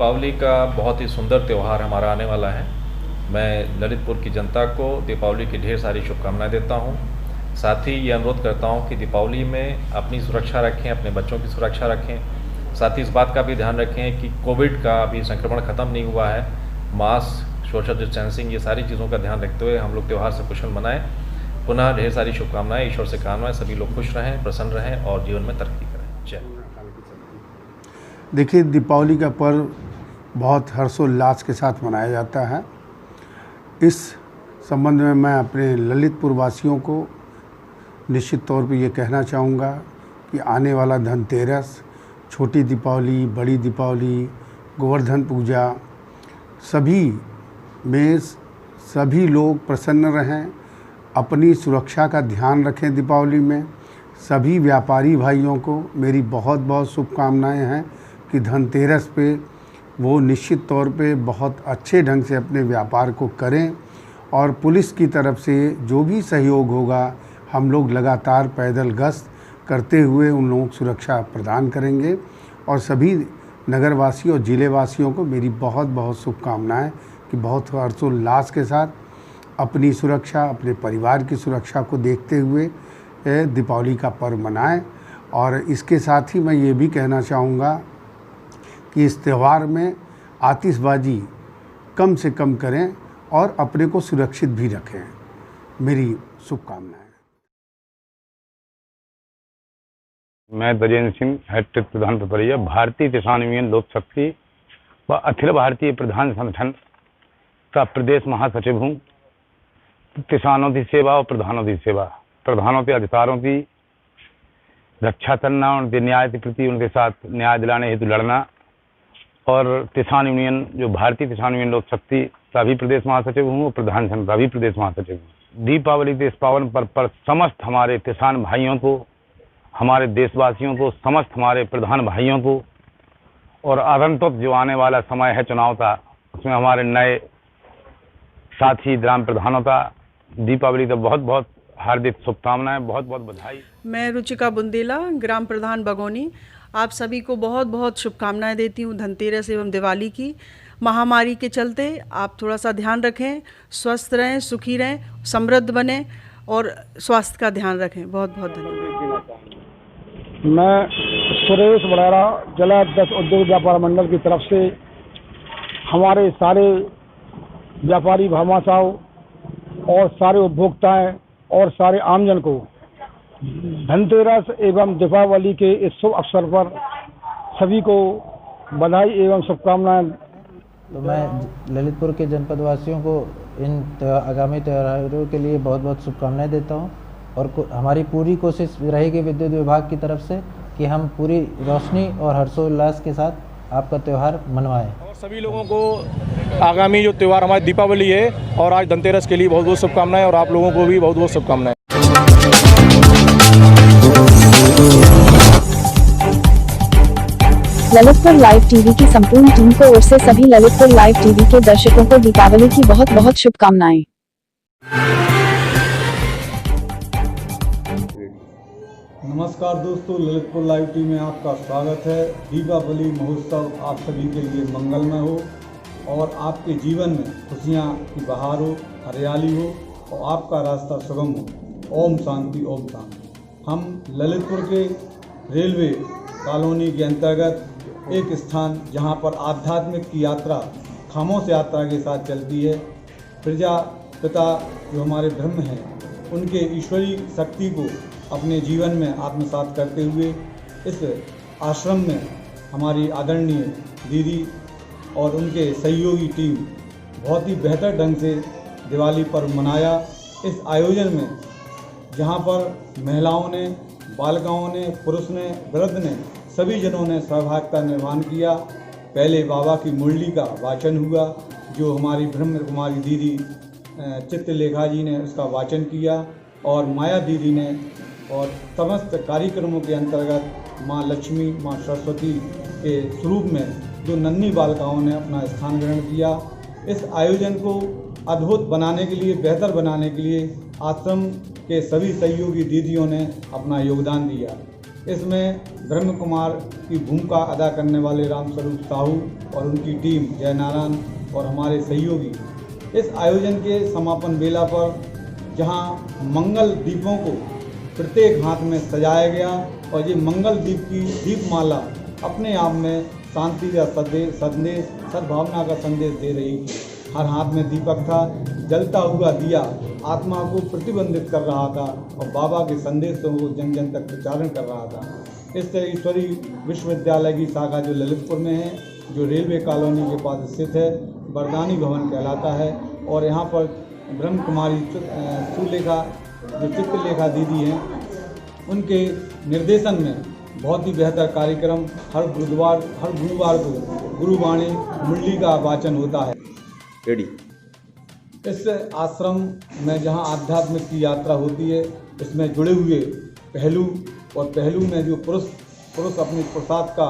दीपावली का बहुत ही सुंदर त्यौहार हमारा आने वाला है। मैं ललितपुर की जनता को दीपावली की ढेर सारी शुभकामनाएं देता हूं। साथ ही ये अनुरोध करता हूं कि दीपावली में अपनी सुरक्षा रखें, अपने बच्चों की सुरक्षा रखें। साथ ही इस बात का भी ध्यान रखें कि कोविड का अभी संक्रमण ख़त्म नहीं हुआ है। मास्क, सोशल डिस्टेंसिंग, ये सारी चीज़ों का ध्यान रखते हुए हम लोग त्यौहार से कुशल मनाएं। पुनः ढेर सारी शुभकामनाएं, ईश्वर से कामना है सभी लोग खुश रहें, प्रसन्न रहें और जीवन में तरक्की करें। जय। देखिए, दीपावली का पर्व बहुत हर्षोल्लास के साथ मनाया जाता है। इस संबंध में मैं अपने ललितपुर वासियों को निश्चित तौर पे ये कहना चाहूँगा कि आने वाला धनतेरस, छोटी दीपावली, बड़ी दीपावली, गोवर्धन पूजा, सभी में सभी लोग प्रसन्न रहें, अपनी सुरक्षा का ध्यान रखें। दीपावली में सभी व्यापारी भाइयों को मेरी बहुत बहुत शुभकामनाएं हैं कि धनतेरस पे वो निश्चित तौर पे बहुत अच्छे ढंग से अपने व्यापार को करें और पुलिस की तरफ से जो भी सहयोग होगा हम लोग लगातार पैदल गश्त करते हुए उन लोगों को सुरक्षा प्रदान करेंगे। और सभी नगरवासी और ज़िलेवासियों को मेरी बहुत बहुत शुभकामनाएं कि बहुत हर्षोल्लास के साथ अपनी सुरक्षा, अपने परिवार की सुरक्षा को देखते हुए दीपावली का पर्व मनाएं। और इसके साथ ही मैं ये भी कहना चाहूँगा कि इस त्यौहार में आतिशबाजी कम से कम करें और अपने को सुरक्षित भी रखें। मेरी शुभकामनाएं। मैं दजेंद्र सिंह, हेड प्रधान पिपरिया, भारतीय किसान यूनियन लोक शक्ति व अखिल भारतीय प्रधान संगठन का प्रदेश महासचिव हूँ। किसानों की सेवा और प्रधानों की सेवा, प्रधानों के अधिकारों की रक्षा करना, उनके न्याय के प्रति उनके साथ न्याय दिलाने हेतु लड़ना, और किसान यूनियन जो भारतीय किसान यूनियन लोक शक्ति का भी प्रदेश महासचिव हूँ और प्रधान संघ का भी प्रदेश महासचिव हूँ। दीपावली के इस पावन पर्व पर समस्त हमारे किसान भाइयों को, हमारे देशवासियों को, समस्त हमारे प्रधान भाइयों को, और आगंतुक जो आने वाला समय है चुनाव का, उसमें हमारे नए साथी ग्राम प्रधानों का दीपावली का बहुत बहुत हार्दिक शुभकामनाएं, बहुत बहुत बधाई। मैं रुचिका बुंदेला, ग्राम प्रधान बगोनी, आप सभी को बहुत बहुत शुभकामनाएं देती हूँ धनतेरस एवं दिवाली की। महामारी के चलते आप थोड़ा सा ध्यान रखें, स्वस्थ रहें, सुखी रहें, समृद्ध बने और स्वास्थ्य का ध्यान रखें। बहुत बहुत धन्यवाद। मैं सुरेश बड़ेरा, जिला अध्यक्ष उद्योग व्यापार मंडल की तरफ से हमारे सारे व्यापारी भामाशाह और सारे उपभोक्ताएं और सारे आमजन को धनतेरस एवं दीपावली के इस शुभ अवसर पर सभी को बधाई एवं शुभकामनाएं। तो मैं ललितपुर के जनपद वासियों को इन आगामी त्योहारों के लिए बहुत बहुत शुभकामनाएं देता हूं। और हमारी पूरी कोशिश रहेगी विद्युत विभाग की तरफ से कि हम पूरी रोशनी और हर्षोल्लास के साथ आपका त्यौहार मनवाएं। और सभी लोगों को आगामी जो त्यौहार हमारी दीपावली है और आज धनतेरस के लिए बहुत बहुत शुभकामनाएं, और आप लोगों को भी बहुत बहुत शुभकामनाएं। ललितपुर लाइव टीवी की संपूर्ण टीम को ओर से सभी ललितपुर लाइव टीवी के दर्शकों को दीपावली की बहुत बहुत शुभकामनाएं। नमस्कार दोस्तों, ललितपुर लाइव टीवी में आपका स्वागत है। दीपावली महोत्सव आप सभी के लिए मंगलमय हो और आपके जीवन में खुशियाँ की बहार हो, हरियाली हो और आपका रास्ता सुगम हो। ओम शांति, ओम शांति। हम ललितपुर के रेलवे कॉलोनी के अंतर्गत एक स्थान जहां पर आध्यात्मिक की यात्रा खामोश यात्रा के साथ चलती है, प्रजापिता जो हमारे ब्रह्म हैं उनके ईश्वरीय शक्ति को अपने जीवन में आत्मसात करते हुए इस आश्रम में हमारी आदरणीय दीदी और उनके सहयोगी टीम बहुत ही बेहतर ढंग से दिवाली पर्व मनाया। इस आयोजन में जहां पर महिलाओं ने, बालिकाओं ने, पुरुष ने, वृद्ध ने, सभी जनों ने सहभागिता निर्माण किया। पहले बाबा की मुरली का वाचन हुआ जो हमारी ब्रह्म कुमारी दीदी चित्रलेखा जी ने उसका वाचन किया, और माया दीदी ने, और समस्त कार्यक्रमों के अंतर्गत माँ लक्ष्मी, माँ सरस्वती के स्वरूप में जो नन्ही बालिकाओं ने अपना स्थान ग्रहण किया। इस आयोजन को अद्भुत बनाने के लिए, बेहतर बनाने के लिए आश्रम के सभी सहयोगी दीदियों ने अपना योगदान दिया। इसमें ब्रह्म कुमार की भूमिका अदा करने वाले रामस्वरूप साहू और उनकी टीम जय नारायण और हमारे सहयोगी इस आयोजन के समापन बेला पर जहां मंगल दीपों को प्रत्येक हाथ में सजाया गया और ये मंगल दीप की दीपमाला अपने आप में शांति का संदेश सद्भावना का संदेश दे रही थी। हर हाथ में दीपक था, जलता हुआ दिया आत्मा को प्रतिबंधित कर रहा था और बाबा के संदेशों को जन जन तक प्रचारण कर रहा था। इस तरह ईश्वरी विश्वविद्यालय की शाखा जो ललितपुर में है, जो रेलवे कॉलोनी के पास स्थित है, वरदानी भवन कहलाता है और यहाँ पर ब्रह्म कुमारी सुलेखा जो चित्रलेखा दीदी हैं, उनके निर्देशन में बहुत ही बेहतर कार्यक्रम हर गुरुवार को गुरुवाणी मुरली का वाचन होता है। इस आश्रम में जहाँ आध्यात्मिक की यात्रा होती है, इसमें जुड़े हुए पहलू में जो पुरुष अपने प्रसाद का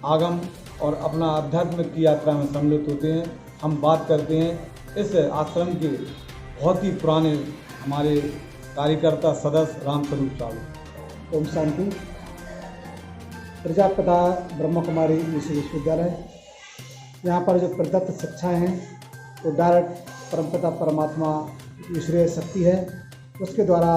आगम और अपना आध्यात्मिक की यात्रा में सम्मिलित होते हैं। हम बात करते हैं इस आश्रम के बहुत ही पुराने हमारे कार्यकर्ता सदस्य रामस्वरूप साहू। ओम शांति। प्रजापिता ब्रह्म कुमारी विश्वविद्यालय, यहाँ पर जो प्रदत्त शिक्षाएँ हैं वो डायरेक्ट परमपिता परमात्मा ईश्वरीय शक्ति है, उसके द्वारा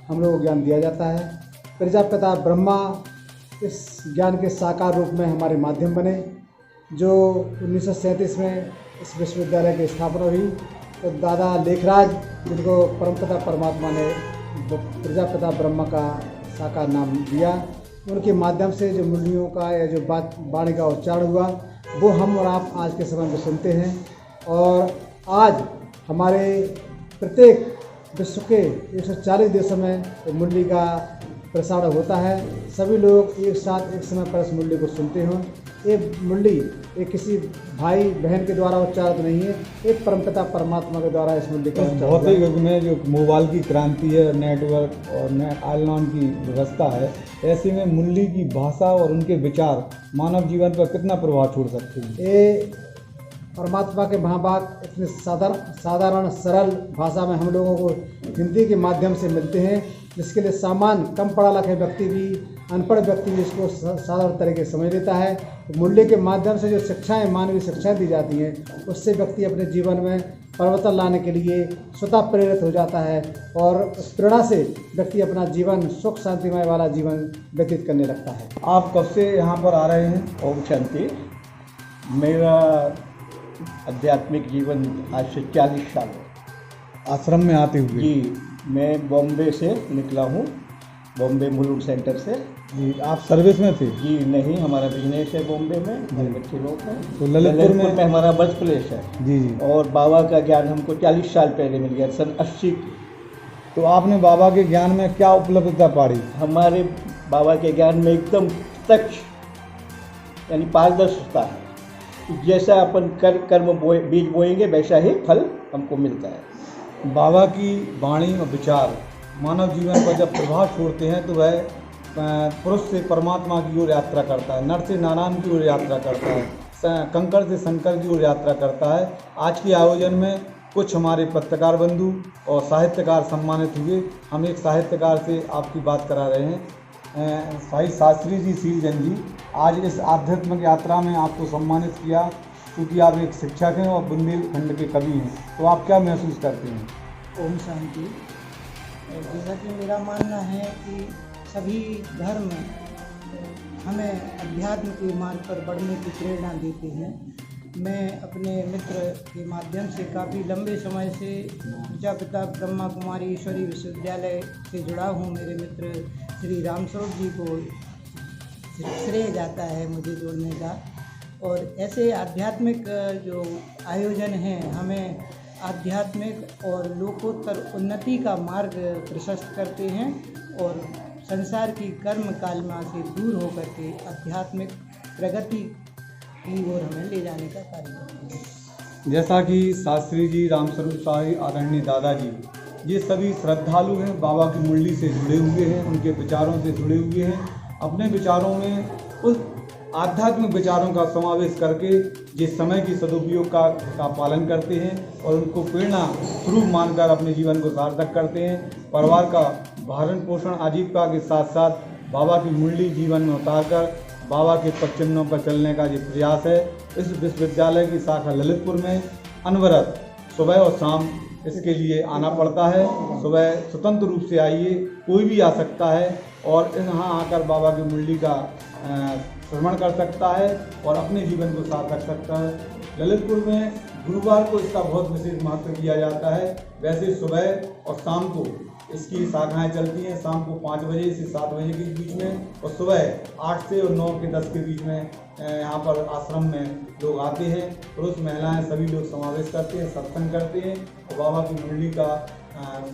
हम लोगों को ज्ञान दिया जाता है। प्रजापिता ब्रह्मा इस ज्ञान के साकार रूप में हमारे माध्यम बने। जो 1937 में इस विश्वविद्यालय की स्थापना हुई तो दादा लेखराज, जिनको परमपिता परमात्मा ने प्रजापिता ब्रह्मा का साकार नाम दिया, उनके माध्यम से जो मुरलियों का या जो वाणी का उच्चारण हुआ वो हम और आप आज के समय में सुनते हैं। और आज हमारे प्रत्येक विश्व के 140 देशों में मुरली का प्रसारण होता है। सभी लोग एक साथ एक समय पर इस मुरली को सुनते हों। ये मुरली एक किसी भाई बहन के द्वारा उच्चारित नहीं है, एक परमपिता परमात्मा के द्वारा इस मुरली का भौतिक युग में जो मोबाइल की क्रांति है, नेटवर्क और ऑनलाइन की व्यवस्था है, ऐसे में मुरली की भाषा और उनके विचार मानव जीवन पर कितना प्रभाव छोड़ सकते हैं। ये परमात्मा के महावाक इतने साधारण सरल भाषा में हम लोगों को हिंदी के माध्यम से मिलते हैं, जिसके लिए सामान्य कम पढ़ा लिखा व्यक्ति भी, अनपढ़ व्यक्ति भी इसको साधारण तरीके से समझ लेता है। मूल्य के माध्यम से जो शिक्षाएं, मानवीय शिक्षाएं दी जाती हैं, उससे व्यक्ति अपने जीवन में परिवर्तन लाने के लिए स्वतः प्रेरित हो जाता है और उस प्रेरणा से व्यक्ति अपना जीवन सुख शांतिमय वाला जीवन व्यतीत करने लगता है। आप कब से यहाँ पर आ रहे हैं? ओम शांति। मेरा आध्यात्मिक जीवन आज से 40 साल आश्रम में आते हुए। जी, मैं बॉम्बे से निकला हूँ, बॉम्बे मुलुंड सेंटर से। जी, आप सर्विस में थे? जी नहीं, हमारा बिजनेस है बॉम्बे में, हमारे बच्चे लोग हैं। तो ललितपुर में हमारा बर्थ प्लेस है। जी जी। और बाबा का ज्ञान हमको 40 साल पहले मिल गया, सन 80। तो आपने बाबा के ज्ञान में क्या उपलब्धता पाई? हमारे बाबा के ज्ञान में एकदम प्रत्यक्ष यानी पारदर्शिता है। जैसा अपन कर्म बीज बोएंगे वैसा ही फल हमको मिलता है। बाबा की वाणी और विचार मानव जीवन पर जब प्रभाव छोड़ते हैं तो वह पुरुष से परमात्मा की ओर यात्रा करता है, नर से नारायण की ओर यात्रा करता है, कंकर से शंकर की ओर यात्रा करता है। आज के आयोजन में कुछ हमारे पत्रकार बंधु और साहित्यकार सम्मानित हुए। हम एक साहित्यकार से आपकी बात करा रहे हैं, भाई शास्त्री जी सीलजन जी। आज इस आध्यात्मिक यात्रा में आपको सम्मानित किया क्योंकि आप एक शिक्षक हैं और बुंदेलखंड के कवि हैं, तो आप क्या महसूस करते हैं? ओम शांति। जैसा कि मेरा मानना है कि सभी धर्म हमें अध्यात्म के मार्ग पर बढ़ने की प्रेरणा देते हैं। मैं अपने मित्र के माध्यम से काफ़ी लंबे समय से प्रजापिता ब्रह्मा कुमारी ईश्वरी विश्वविद्यालय से जुड़ा हूँ। मेरे मित्र श्री रामस्वरूप जी को श्रेय जाता है मुझे जोड़ने का। और ऐसे आध्यात्मिक जो आयोजन हैं हमें आध्यात्मिक और लोकोत्तर उन्नति का मार्ग प्रशस्त करते हैं और संसार की कर्म कालमा से दूर होकर के आध्यात्मिक प्रगति की ओर हमें ले जाने का कार्य करते हैं। जैसा कि शास्त्री जी, रामस्वरूप साहू, आदरणीय दादाजी, ये सभी श्रद्धालु हैं, बाबा की मुरली से जुड़े हुए हैं, उनके विचारों से जुड़े हुए हैं। अपने विचारों में उस आध्यात्मिक विचारों का समावेश करके जिस समय की सदुपयोग का पालन करते हैं और उनको प्रेरणा स्वरूप मानकर अपने जीवन को सार्थक करते हैं। परिवार का भरण पोषण आजीविका के साथ साथ बाबा की मुरली जीवन में उतारकर बाबा के पद चिन्हों पर चलने का ये प्रयास है। इस विश्वविद्यालय की शाखा ललितपुर में अनवरत सुबह और शाम इसके लिए आना पड़ता है। सुबह स्वतंत्र रूप से आइए, कोई भी आ सकता है और यहाँ आकर बाबा की मुरली का श्रवण कर सकता है और अपने जीवन को सार्थक सकता है। ललितपुर में गुरुवार को इसका बहुत विशेष महत्व किया जाता है। वैसे सुबह और शाम को इसकी शाखाएं चलती हैं, शाम को 5 बजे से 7 बजे के बीच में और सुबह 8 से और 9 के 10 के बीच में यहाँ पर आश्रम में लोग आते हैं। पुरुष महिलाएं सभी लोग समावेश करते हैं, सत्संग करते हैं और बाबा की मुरली का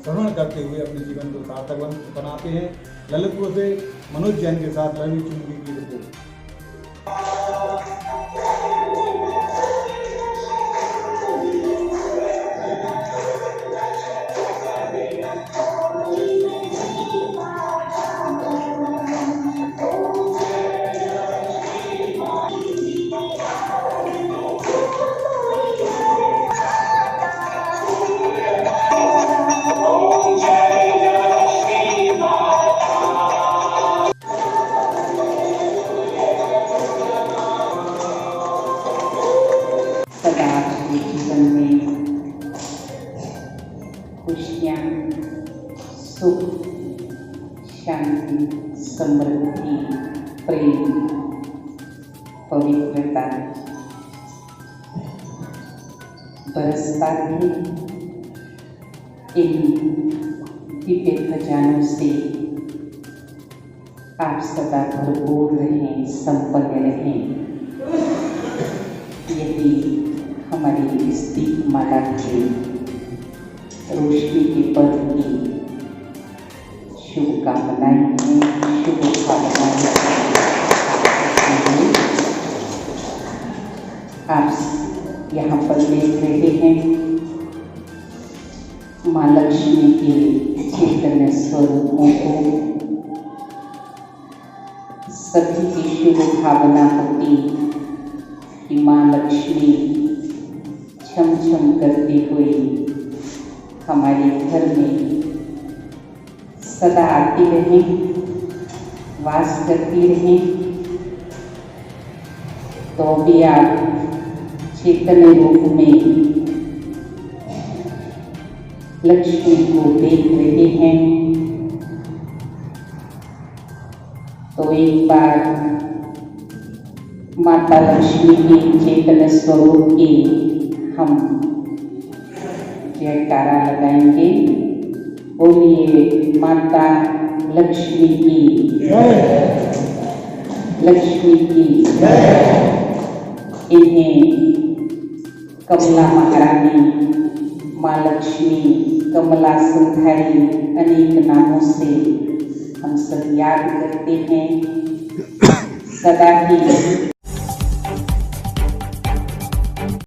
श्रवण करते हुए अपने जीवन को सार्थक बनाते हैं। ललितपुर से मनोज जैन के साथ रवि चुंगी की रिपोर्ट। सदा आपके जीवन में खुशियाँ, सुख, शांति, समृद्धि, प्रेम, पवित्रता बरसता है। इन दिव्य खजानों से आप सदा भरपूर रहें, संपन्न रहें। यही हमारी इस दीपमाला की रोशनी के पर्व की शुभकामनाएं हैं, शुभकामनाएं। आप यहाँ पर देख रहे हैं माँ लक्ष्मी के चैतन्य स्वरूपों को। सभी की शुभ भावना होती कि माँ लक्ष्मी छम छम करती हुई हमारे घर में सदा आती रहें, वास करती रहें। तो भी आप चैतन्य रूप में लक्ष्मी को देख रहे हैं। तो एक बार माता लक्ष्मी के चैतन्य स्वरूप की हम जयकारा लगाएंगे। बोलिए माता लक्ष्मी की जय, लक्ष्मी की जय। इन्हें कमला महारानी, माँ लक्ष्मी, कमला सुंदरी अनेक नामों से हम सब याद करते हैं। सदा ही